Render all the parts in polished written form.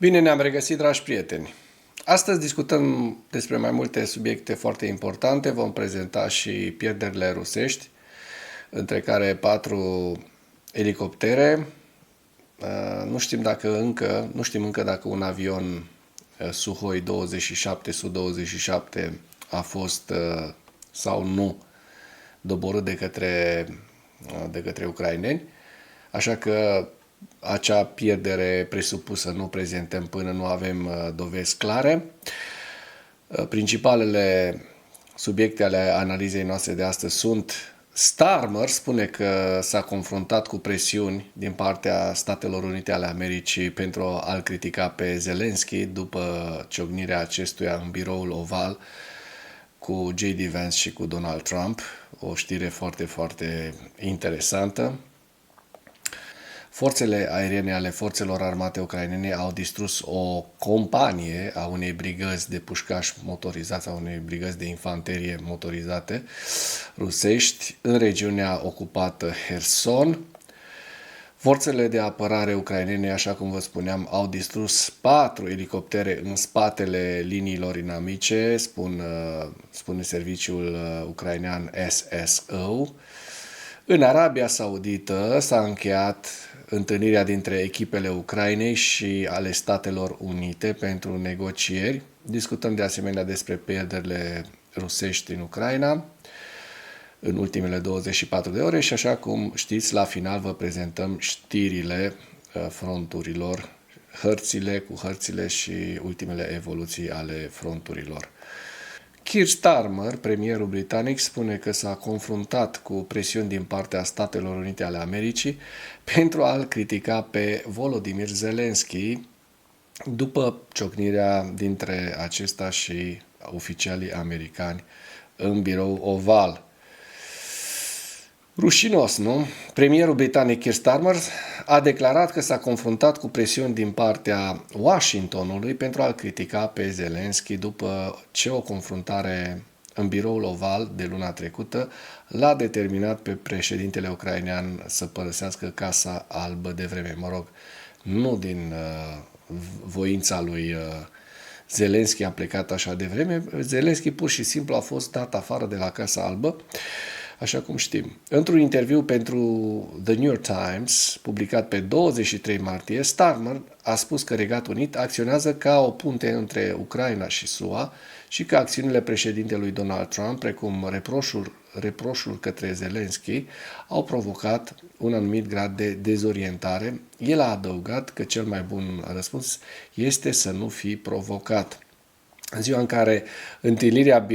Bine ne-am regăsit, dragi prieteni! Astăzi discutăm despre mai multe subiecte foarte importante. Vom prezenta și pierderile rusești, între care 4 elicoptere. Nu știm încă dacă un avion Suhoi 27, Su-27 a fost sau nu doborât de către ucraineni. Așa că acea pierdere presupusă nu prezentăm până nu avem dovezi clare. Principalele subiecte ale analizei noastre de astăzi sunt: Starmer spune că s-a confruntat cu presiuni din partea Statelor Unite ale Americii pentru a-l critica pe Zelensky după ciocnirea acestuia în biroul oval cu J.D. Vance și cu Donald Trump. O știre foarte, foarte interesantă. Forțele aeriene ale forțelor armate ucrainene au distrus o companie a unei brigăzi de pușcași motorizați, a unei brigăzi de infanterie motorizate rusești în regiunea ocupată Herson. Forțele de apărare ucrainene, așa cum vă spuneam, au distrus 4 elicoptere în spatele liniilor inamice, spune serviciul ucrainean SSO. În Arabia Saudită s-a încheiat întâlnirea dintre echipele Ucrainei și ale Statelor Unite pentru negocieri. Discutăm de asemenea despre pierderile rusești în Ucraina în ultimele 24 de ore și, așa cum știți, la final vă prezentăm știrile fronturilor, hărțile și ultimele evoluții ale fronturilor. Keir Starmer, premierul britanic, spune că s-a confruntat cu presiuni din partea Statelor Unite ale Americii pentru a-l critica pe Volodymyr Zelensky după ciocnirea dintre acesta și oficialii americani în birou oval. Rușinos, nu? Premierul britanic Keir Starmer a declarat că s-a confruntat cu presiuni din partea Washingtonului pentru a-l critica pe Zelensky după ce o confruntare în biroul oval de luna trecută l-a determinat pe președintele ucrainean să părăsească Casa Albă de vreme. Mă rog, nu din voința lui Zelensky a plecat așa de vreme. Zelensky pur și simplu a fost dat afară de la Casa Albă, așa cum știm. Într-un interviu pentru The New York Times, publicat pe 23 martie, Starmer a spus că Regatul Unit acționează ca o punte între Ucraina și SUA și că acțiunile președintelui Donald Trump, precum reproșul către Zelensky, au provocat un anumit grad de dezorientare. El a adăugat că cel mai bun răspuns este să nu fii provocat. În ziua în care întâlnirea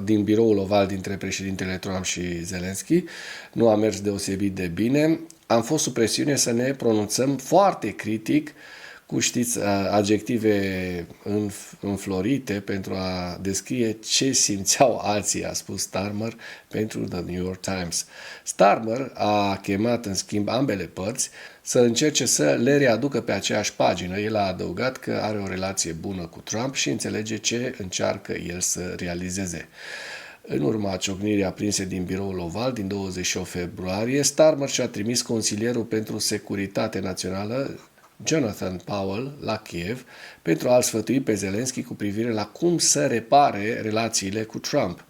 din biroul oval dintre președintele Trump și Zelensky nu a mers deosebit de bine, am fost sub presiune să ne pronunțăm foarte critic, cu, știți, adjective înflorite pentru a descrie ce simțeau alții, a spus Starmer pentru The New York Times. Starmer a chemat, în schimb, ambele părți să încerce să le readucă pe aceeași pagină. El a adăugat că are o relație bună cu Trump și înțelege ce încearcă el să realizeze. În urma ciocnirii aprinse din biroul oval din 28 februarie, Starmer și-a trimis consilierul pentru securitate națională, Jonathan Powell, la Kiev pentru a-l sfătui pe Zelensky cu privire la cum să repare relațiile cu Trump.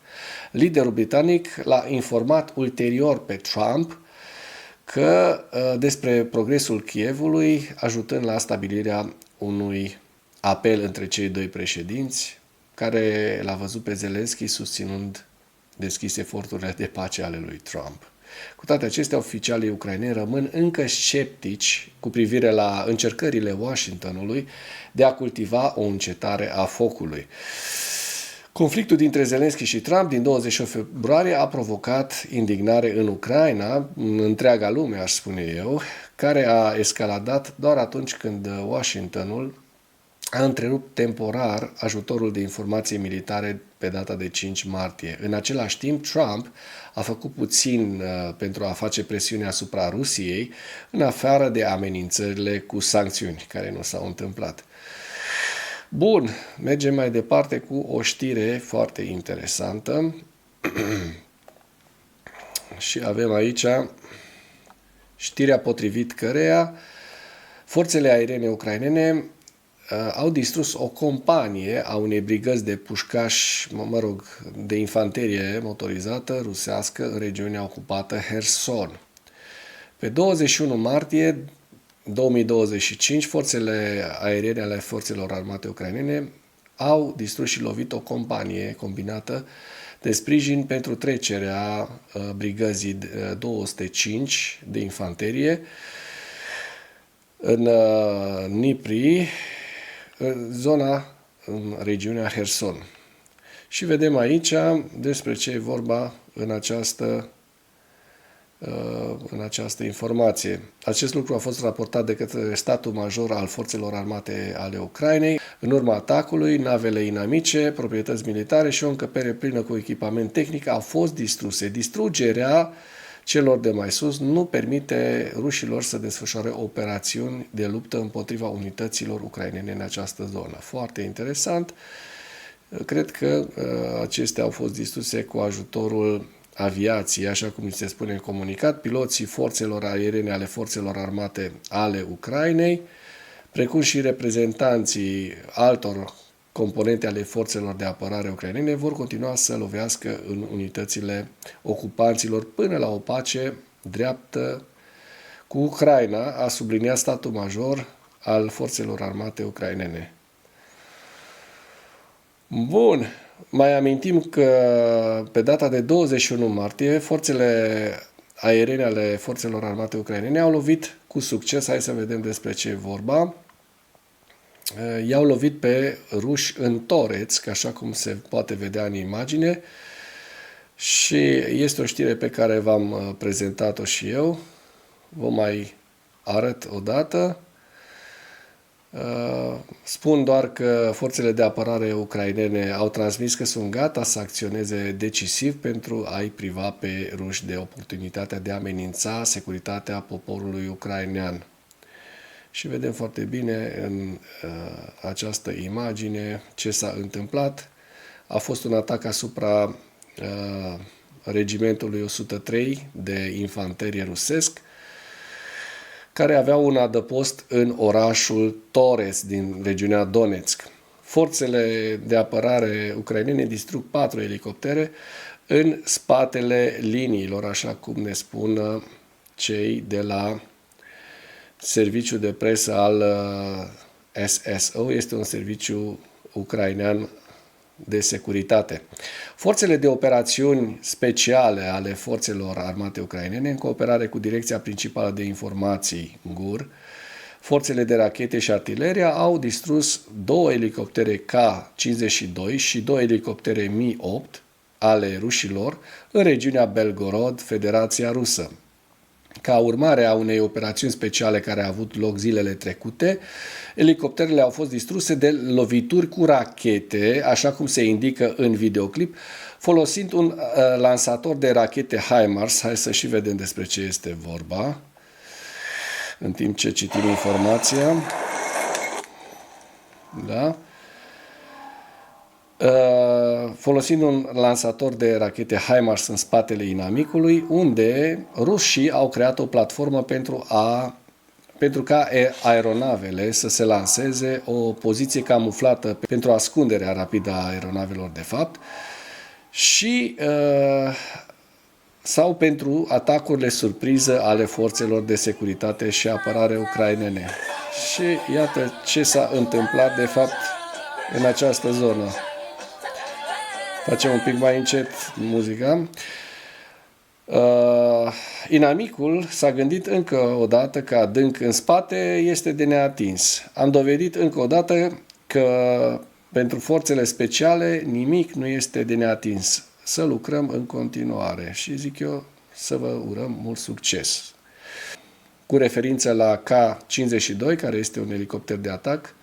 Liderul britanic l-a informat ulterior pe Trump despre progresul Kievului, ajutând la stabilirea unui apel între cei doi președinți, care l-a văzut pe Zelensky susținând deschis eforturile de pace ale lui Trump. Cu toate acestea, oficialii ucraineni rămân încă sceptici cu privire la încercările Washingtonului de a cultiva o încetare a focului. Conflictul dintre Zelensky și Trump din 28 februarie a provocat indignare în Ucraina, în întreaga lume, aș spune eu, care a escaladat doar atunci când Washingtonul a întrerupt temporar ajutorul de informații militare pe data de 5 martie. În același timp, Trump a făcut puțin pentru a face presiune asupra Rusiei, în afară de amenințările cu sancțiuni, care nu s-au întâmplat. Bun, mergem mai departe cu o știre foarte interesantă. Și avem aici știrea potrivit căreia forțele aeriene ucrainene au distrus o companie a unei brigăzi de pușcași, de infanterie motorizată rusească în regiunea ocupată Herson. Pe 21 martie 2025, forțele aeriene ale forțelor armate ucrainene au distrus și lovit o companie combinată de sprijin pentru trecerea brigăzii 205 de infanterie în Dnipri, în regiunea Herson. Și vedem aici despre ce e vorba în această informație. Acest lucru a fost raportat de către statul major al forțelor armate ale Ucrainei. În urma atacului, navele inamice, proprietăți militare și o încăpere plină cu echipament tehnic au fost distruse. Distrugerea celor de mai sus nu permite rușilor să desfășoare operațiuni de luptă împotriva unităților ucrainene în această zonă. Foarte interesant. Cred că acestea au fost distruse cu ajutorul aviației, așa cum se spune în comunicat, piloții forțelor aeriene ale forțelor armate ale Ucrainei, precum și reprezentanții altor componente ale forțelor de apărare ucrainene vor continua să lovească în unitățile ocupanților până la o pace dreaptă cu Ucraina, a subliniat statul major al forțelor armate ucrainene. Bun, mai amintim că pe data de 21 martie, forțele aeriene ale forțelor armate ucrainene au lovit cu succes, hai să vedem despre ce e vorba, i-au lovit pe ruși în Toretsk, așa cum se poate vedea în imagine, și este o știre pe care v-am prezentat-o și eu, vă mai arăt o dată. Spun doar că forțele de apărare ucrainene au transmis că sunt gata să acționeze decisiv pentru a-i priva pe ruși de oportunitatea de a amenința securitatea poporului ucrainean. Și vedem foarte bine în această imagine ce s-a întâmplat. A fost un atac asupra regimentului 103 de infanterie rusesc, care avea un adăpost în orașul Torez din regiunea Donetsk. Forțele de apărare ucrainene distrug 4 elicoptere în spatele liniilor, așa cum ne spun cei de la serviciul de presă al SSO. Este un serviciu ucrainean de securitate. Forțele de operațiuni speciale ale forțelor armate ucrainene, în cooperare cu Direcția Principală de Informații GUR, forțele de rachete și artileria, au distrus 2 elicoptere K-52 și 2 elicoptere Mi-8 ale rușilor în regiunea Belgorod, Federația Rusă. Ca urmare a unei operațiuni speciale care a avut loc zilele trecute, elicopterele au fost distruse de lovituri cu rachete, așa cum se indică în videoclip, folosind un lansator de rachete HIMARS. Hai să și vedem despre ce este vorba, în timp ce citim informația. Da? Folosind un lansator de rachete HIMARS în spatele inamicului, unde rușii au creat o platformă pentru ca aeronavele să se lanseze, o poziție camuflată pentru ascunderea rapidă a aeronavelor de fapt, și sau pentru atacurile surpriză ale forțelor de securitate și apărare ucrainene. Și iată ce s-a întâmplat de fapt în această zonă. Facem un pic mai încet muzica. Inamicul s-a gândit încă o dată că adânc în spate este de neatins. Am dovedit încă o dată că pentru forțele speciale nimic nu este de neatins. Să lucrăm în continuare și zic eu să vă urăm mult succes. Cu referință la K-52, care este un elicopter de atac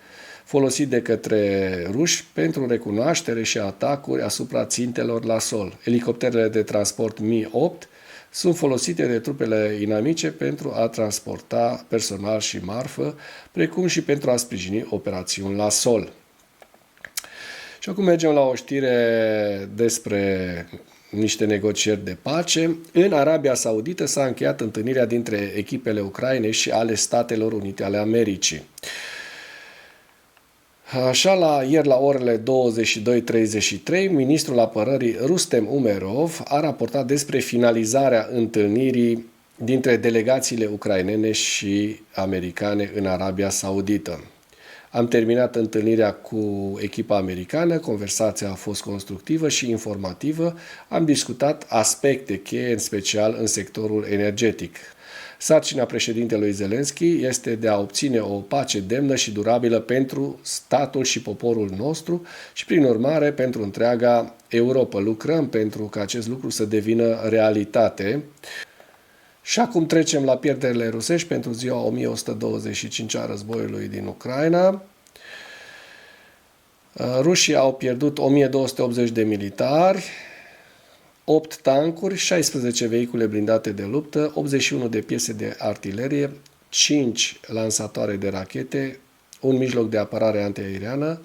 folosit de către ruși pentru recunoaștere și atacuri asupra țintelor la sol. Elicopterele de transport Mi-8 sunt folosite de trupele inamice pentru a transporta personal și marfă, precum și pentru a sprijini operațiuni la sol. Și acum mergem la o știre despre niște negocieri de pace. În Arabia Saudită s-a încheiat întâlnirea dintre echipele Ucrainei și ale Statelor Unite ale Americii. Așa, ieri la orele 22:33, ministrul apărării Rustem Umerov a raportat despre finalizarea întâlnirii dintre delegațiile ucrainene și americane în Arabia Saudită. Am terminat întâlnirea cu echipa americană, conversația a fost constructivă și informativă, am discutat aspecte cheie, în special în sectorul energetic. Sarcina președintelui Zelensky este de a obține o pace demnă și durabilă pentru statul și poporul nostru și, prin urmare, pentru întreaga Europa. Lucrăm pentru ca acest lucru să devină realitate. Și acum trecem la pierderile rusești pentru ziua 1125 a războiului din Ucraina. Rușii au pierdut 1280 de militari, 8 tancuri, 16 vehicule blindate de luptă, 81 de piese de artilerie, 5 lansatoare de rachete, un mijloc de apărare antiaeriană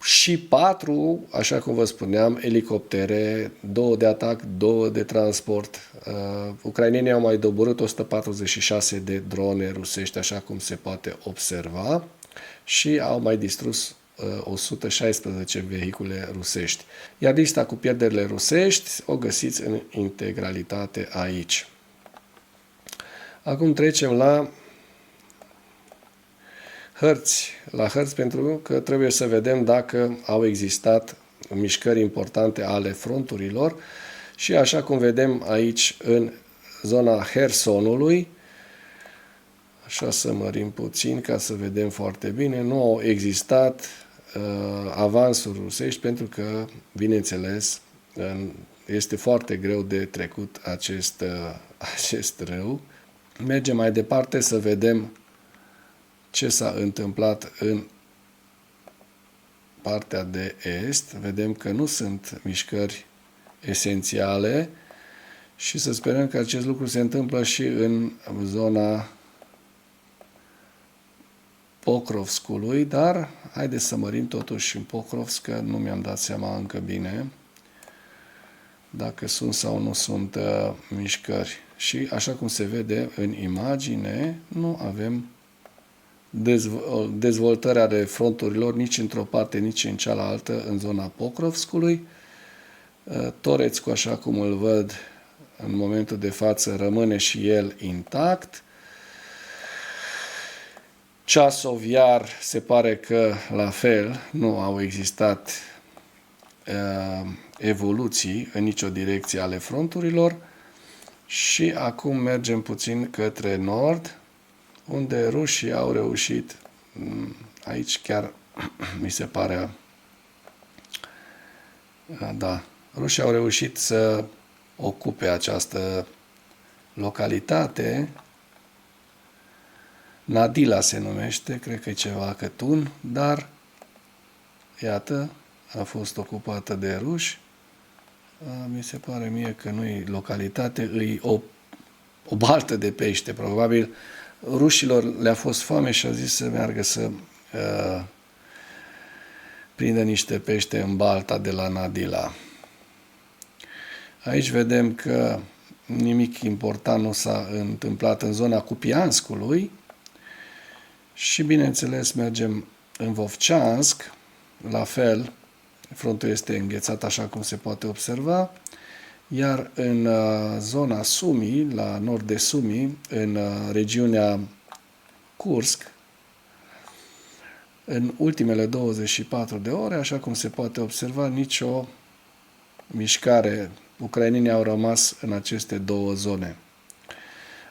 și 4, așa cum vă spuneam, elicoptere, 2 de atac, 2 de transport. Ucrainenii au mai doborât 146 de drone rusești, așa cum se poate observa, și au mai distrus 116 vehicule rusești. Iar lista cu pierderile rusești o găsiți în integralitate aici. Acum trecem la hărți. La hărți, pentru că trebuie să vedem dacă au existat mișcări importante ale fronturilor și, așa cum vedem aici în zona Hersonului, așa să mărim puțin ca să vedem foarte bine, nu au existat avansuri rusești pentru că, bineînțeles, este foarte greu de trecut acest râu. Mergem mai departe să vedem ce s-a întâmplat în partea de est. Vedem că nu sunt mișcări esențiale și să sperăm că acest lucru se întâmplă și în zona Pokrovskului, dar haideți să mărim totuși în Pokrovsk, că nu mi-am dat seama încă bine dacă sunt sau nu sunt mișcări. Și așa cum se vede în imagine, nu avem dezvoltarea de fronturilor nici într-o parte, nici în cealaltă în zona Pokrovskului. Torețcu, așa cum îl văd în momentul de față, rămâne și el intact. Ceasov Iar se pare că la fel nu au existat evoluții în nicio direcție ale fronturilor. Și acum mergem puțin către nord, unde rușii au reușit, aici chiar mi se pare, da, rușii au reușit să ocupe această localitate. Nadila se numește, cred că e ceva Cătun, dar iată, a fost ocupată de ruși. Mi se pare mie că nu e localitate, e o baltă de pește. Probabil rușilor le-a fost foame și au zis să meargă să prindă niște pește în balta de la Nadila. Aici vedem că nimic important nu s-a întâmplat în zona Kupianskului și, bineînțeles, mergem în Vovceansk, la fel, frontul este înghețat așa cum se poate observa, iar în zona Sumi, la nord de Sumi, în regiunea Kursk, în ultimele 24 de ore, așa cum se poate observa, nicio mișcare. Ucrainenii au rămas în aceste două zone.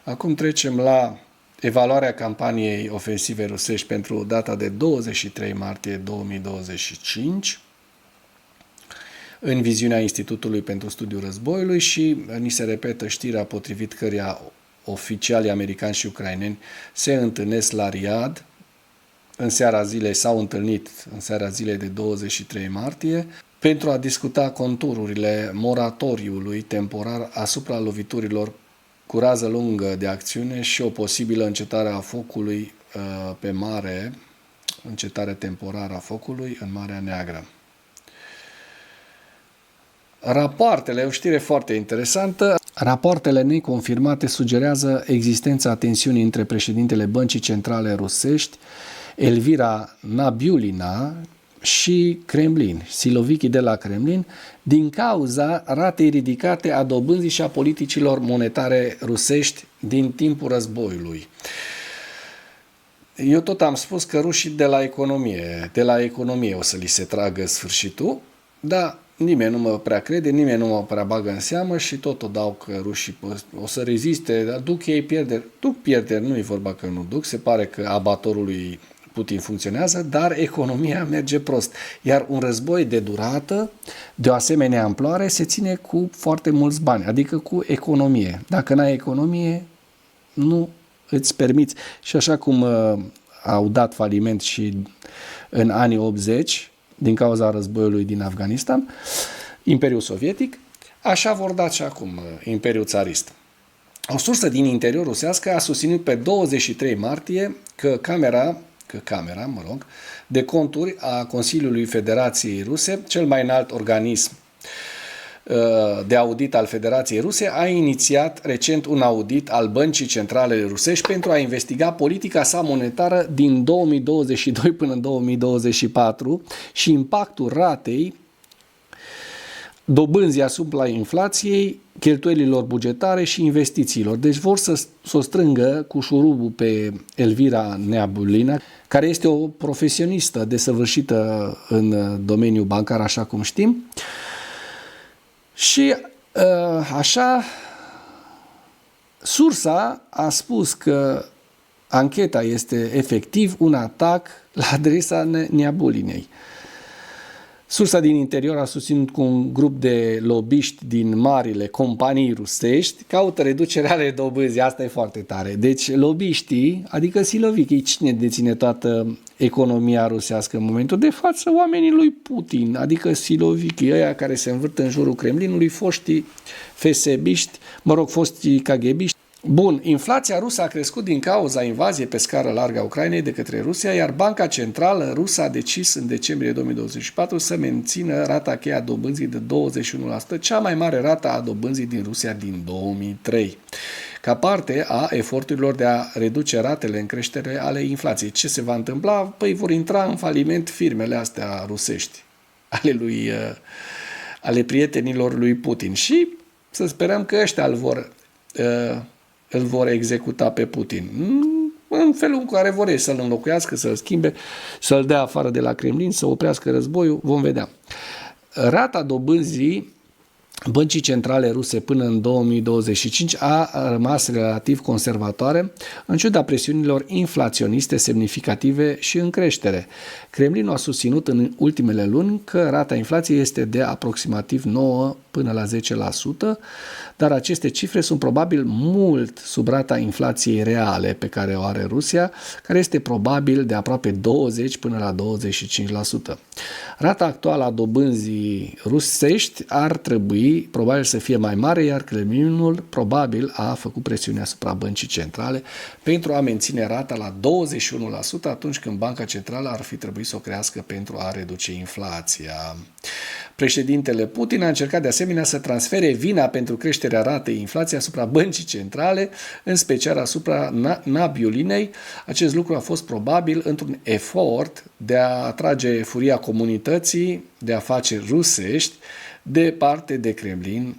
Acum trecem la evaluarea campaniei ofensive rusești pentru data de 23 martie 2025 în viziunea Institutului pentru Studiul Războiului și ni se repetă știrea potrivit căreia oficialii americani și ucraineni se întâlnesc la Riad s-au întâlnit în seara zilei de 23 martie pentru a discuta contururile moratoriului temporar asupra loviturilor cu rază lungă de acțiune și o posibilă încetare a focului pe mare, încetare temporară a focului în Marea Neagră. Rapoartele, o știre foarte interesantă. Rapoartele neconfirmate sugerează existența tensiunii între președintele Băncii Centrale Rusești, Elvira Nabiulina și Kremlin, Siloviki de la Kremlin, din cauza ratei ridicate a dobânzii și a politicilor monetare rusești din timpul războiului. Eu tot am spus că rușii de la economie o să li se tragă sfârșitul, dar nimeni nu mă prea crede, nimeni nu mă prea bagă în seamă și tot o dau că rușii o să reziste, dar duc ei pierderi. Duc pierderi, nu e vorba că nu duc, se pare că abatorul lui Putin funcționează, dar economia merge prost. Iar un război de durată, de o asemenea amploare, se ține cu foarte mulți bani, adică cu economie. Dacă n-ai economie, nu îți permiți. Și așa cum au dat faliment și în anii 80, din cauza războiului din Afganistan, Imperiul Sovietic, așa vor da și acum Imperiul Țarist. O sursă din interior rusească a susținut pe 23 martie că Camera de conturi a Consiliului Federației Ruse, cel mai înalt organism de audit al Federației Ruse, a inițiat recent un audit al Băncii Centrale Rusești pentru a investiga politica sa monetară din 2022 până în 2024 și impactul ratei dobânzii asupra inflației, cheltuielilor bugetare și investițiilor. Deci vor să o strângă cu șurubul pe Elvira Nabiulina, care este o profesionistă desăvârșită în domeniul bancar, așa cum știm. Și așa, sursa a spus că ancheta este efectiv un atac la adresa Nabiulinei. Sursa din interior a susținut că un grup de lobiști din marile companii rusești caută reducerea ale dobânzii. Asta e foarte tare. Deci lobiștii, adică Siloviki, cine deține toată economia rusească în momentul de față? Oamenii lui Putin, adică Siloviki, ăia care se învârt în jurul Kremlinului, foștii FSB-ști, foștii KGB-ști. Bun, inflația rusă a crescut din cauza invaziei pe scară largă a Ucrainei de către Rusia, iar Banca Centrală Rusă a decis în decembrie 2024 să mențină rata cheie a dobânzii de 21%, cea mai mare rată a dobânzii din Rusia din 2003, ca parte a eforturilor de a reduce ratele în creștere ale inflației. Ce se va întâmpla? Păi vor intra în faliment firmele astea rusești, ale prietenilor lui Putin și să sperăm că ăștia îl vor executa pe Putin. În felul în care vor ei să-l înlocuiască, să-l schimbe, să-l dea afară de la Kremlin, să oprească războiul, vom vedea. Rata dobânzii Băncii Centrale Ruse până în 2025 a rămas relativ conservatoare, în ciuda presiunilor inflaționiste semnificative și în creștere. Kremlinul a susținut în ultimele luni că rata inflației este de aproximativ 9 până la 10%, dar aceste cifre sunt probabil mult sub rata inflației reale pe care o are Rusia, care este probabil de aproape 20 până la 25%. Rata actuală a dobânzii rusești ar trebui probabil să fie mai mare, iar Kremlinul probabil a făcut presiune asupra băncii centrale pentru a menține rata la 21% atunci când Banca Centrală ar fi trebuit să o crească pentru a reduce inflația. Președintele Putin a încercat de asemenea să transfere vina pentru creșterea ratei inflației asupra băncii centrale, în special asupra Nabiulinei. Acest lucru a fost probabil într-un efort de a atrage furia comunității de afaceri rusești de parte de Kremlin,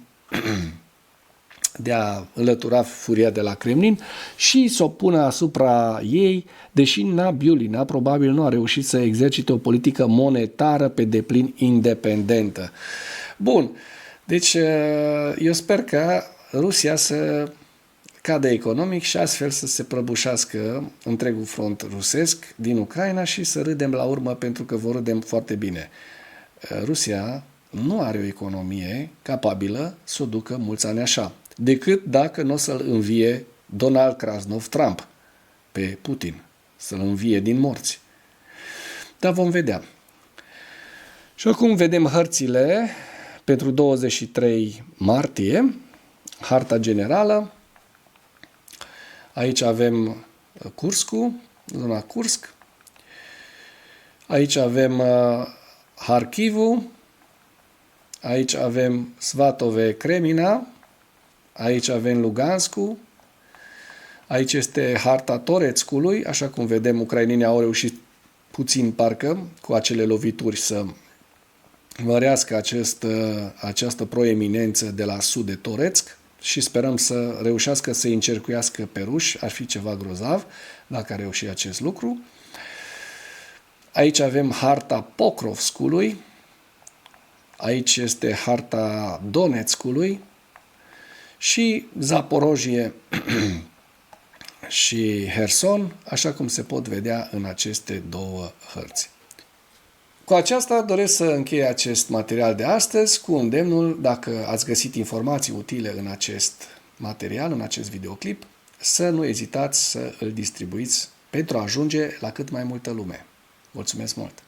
de a înlătura furia de la Kremlin și să o pună asupra ei, deși Nabiulina probabil nu a reușit să exercite o politică monetară pe deplin independentă. Bun, deci eu sper că Rusia să cadă economic și astfel să se prăbușească întregul front rusesc din Ucraina și să râdem la urmă, pentru că vor râdem foarte bine. Rusia nu are o economie capabilă să o ducă mulți ani așa, decât dacă nu o să-l învie Donald Krasnov Trump pe Putin, să-l învie din morți. Dar vom vedea. Și acum vedem hărțile pentru 23 martie, harta generală. Aici avem Kurskul, zona Kursk. Aici avem Harkivul. Aici avem Svatove Kremina. Aici avem Luganskul. Aici este harta Toretskului. Așa cum vedem, ucrainenii au reușit puțin parcă cu acele lovituri să mărească această proeminență de la sud de Toretsk și sperăm să reușească să încercuiască pe ruși. Ar fi ceva grozav dacă ar reuși acest lucru. Aici avem harta Pokrovskului. Aici este harta Donetskului și Zaporojie și Herson, așa cum se pot vedea în aceste două hărți. Cu aceasta doresc să închei acest material de astăzi cu îndemnul, dacă ați găsit informații utile în acest material, în acest videoclip, să nu ezitați să îl distribuiți pentru a ajunge la cât mai multă lume. Mulțumesc mult!